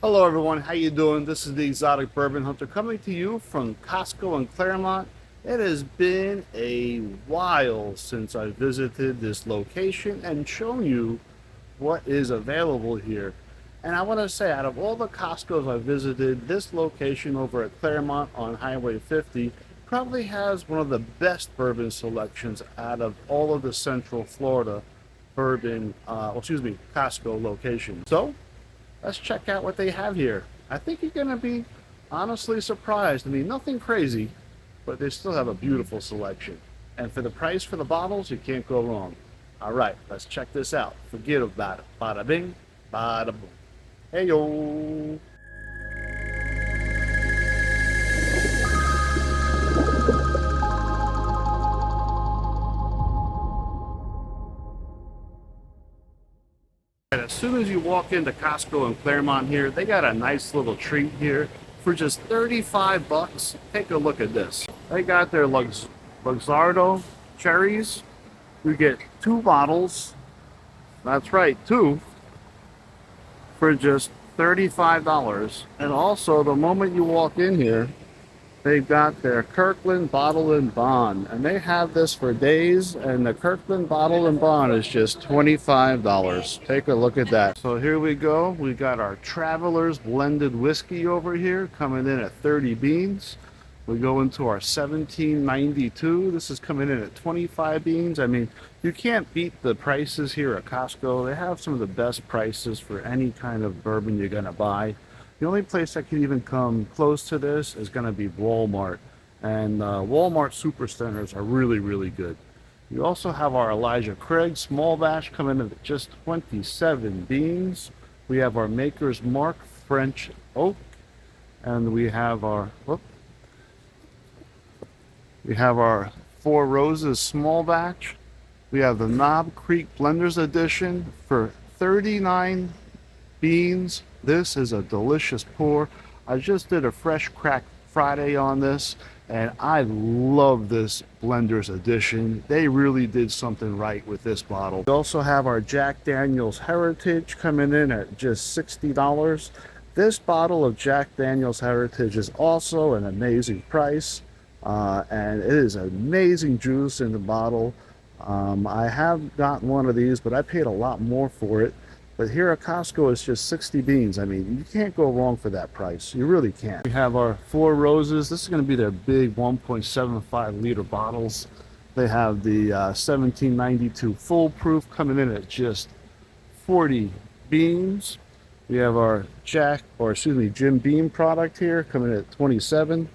Hello everyone, how you doing? This is the Exotic Bourbon Hunter coming to you from Costco in Claremont. It has been a while since I visited this location and shown you what is available here. And I want to say, out of all the Costco's I visited, this location over at Claremont on Highway 50 probably has one of the best bourbon selections out of all of the Central Florida Costco locations. So let's check out what they have here. I think you're going to be honestly surprised. I mean, nothing crazy, but they still have a beautiful selection. And for the price for the bottles, you can't go wrong. All right, let's check this out. Forget about it. Bada bing, bada boom. Hey yo. As soon as you walk into Costco in Claremont here, they got a nice little treat here for just 35 bucks. Take a look at this. They got their Luxardo cherries. You get 2 bottles. That's right, 2 for just $35. And also, the moment you walk in here, they've got their Kirkland Bottle and Bond, and they have this for days, and the Kirkland Bottle and Bond is just $25. Take a look at that. So here we go. We got our Travelers Blended Whiskey over here coming in at 30 beans. We go into our 1792. This is coming in at 25 beans. I mean, you can't beat the prices here at Costco. They have some of the best prices for any kind of bourbon you're going to buy. The only place that can even come close to this is going to be Walmart. And Walmart Supercenters are really, really good. You also have our Elijah Craig small batch coming in at just 27 beans. We have our Maker's Mark French Oak. And we have our, Four Roses small batch. We have the Knob Creek Blenders Edition for 39 beans. This is a delicious pour. I just did a Fresh Crack Friday on this, and I love this Blenders Edition. They really did something right with this bottle. We also have our Jack Daniel's Heritage coming in at just $60. This bottle of Jack Daniel's Heritage is also an amazing price, and it is amazing juice in the bottle. I have gotten one of these, but I paid a lot more for it. But here at Costco, it's just 60 beans. I mean, you can't go wrong for that price. You really can't. We have our Four Roses. This is going to be their big 1.75 liter bottles. They have the 1792 Full Proof coming in at just 40 beans. We have our Jim Beam product here coming in at 27.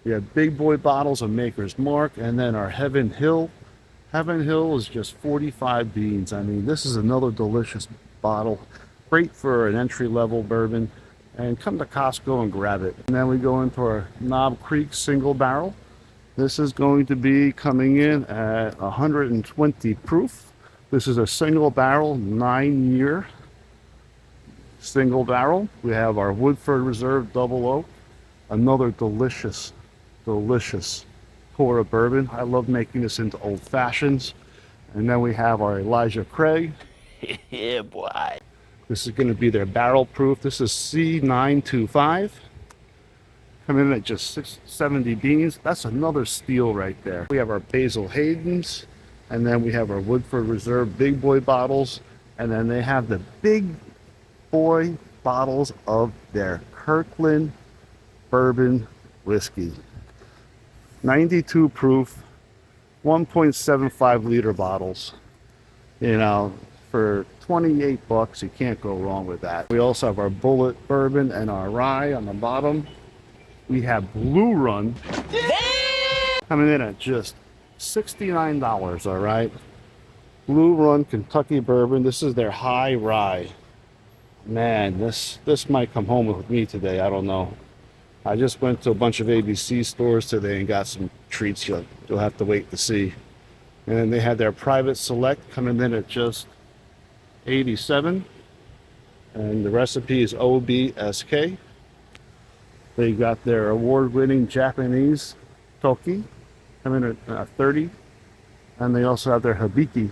We have big boy bottles of Maker's Mark, and then our Heaven Hill. Heaven Hill is just 45 beans. I mean, this is another delicious bottle, great for an entry-level bourbon, and come to Costco and grab it. And then we go into our Knob Creek single barrel. This is going to be coming in at 120 proof. This is a single barrel, 9-year single barrel. We have our Woodford Reserve Double Oak, another delicious pour of bourbon. I love making this into old fashions. And then we have our Elijah Craig. Yeah, boy. This is going to be their barrel proof. This is C925. Coming in at just 70 beans. That's another steal right there. We have our Basil Hayden's, and then we have our Woodford Reserve big boy bottles, and then they have the big boy bottles of their Kirkland bourbon whiskey. 92 proof, 1.75 liter bottles. You know, for 28 bucks, you can't go wrong with that. We also have our Bullet Bourbon and our rye on the bottom. We have Blue Run coming in at just $69, all right? Blue Run Kentucky Bourbon. This is their high rye. Man, this might come home with me today. I don't know. I just went to a bunch of ABC stores today and got some treats you'll have to wait to see. And then they had their Private Select coming in at just 87. And the recipe is OBSK. They got their award-winning Japanese Toki coming in at 30. And they also have their Hibiki.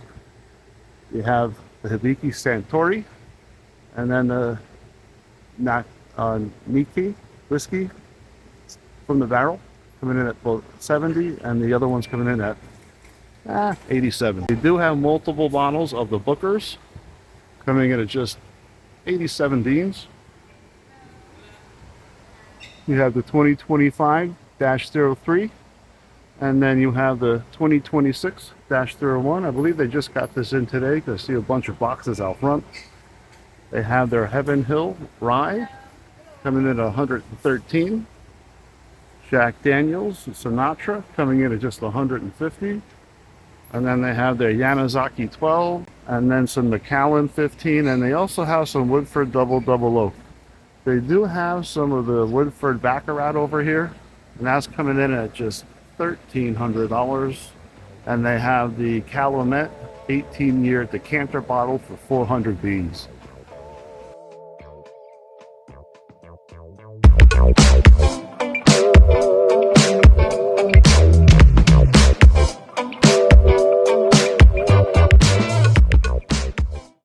You have the Hibiki Santori. And then the Nikki whiskey from the barrel, coming in at both 70, and the other one's coming in at 87. We do have multiple bottles of the Bookers coming in at just 87 beans. You have the 2025-03, and then you have the 2026-01. I believe they just got this in today because I see a bunch of boxes out front. They have their Heaven Hill Rye coming in at 113. Jack Daniels Sinatra coming in at just 150. And then they have their Yanazaki 12, and then some Macallan 15, and they also have some Woodford Double Oak. They do have some of the Woodford Baccarat over here, and that's coming in at just $1,300. And they have the Calumet 18-year decanter bottle for 400 beans.